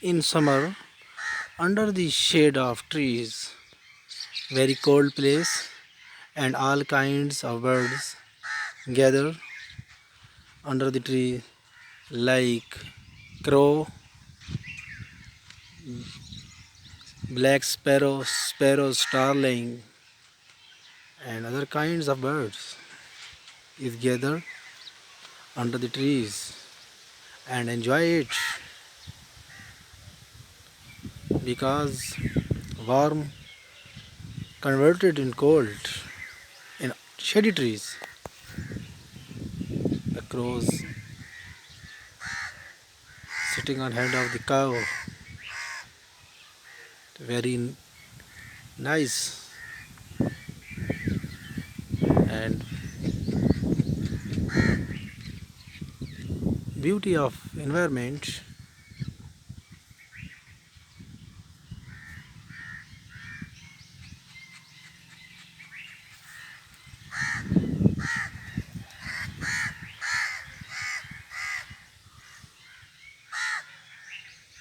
in summer under the shade of trees, very cold place, and all kinds of birds gather under the tree like crow, black sparrow, starling, and other kinds of birds is gathered under the trees and enjoy it because warm converted in cold in shady trees. The crows sitting on head of the cow, very nice and beauty of environment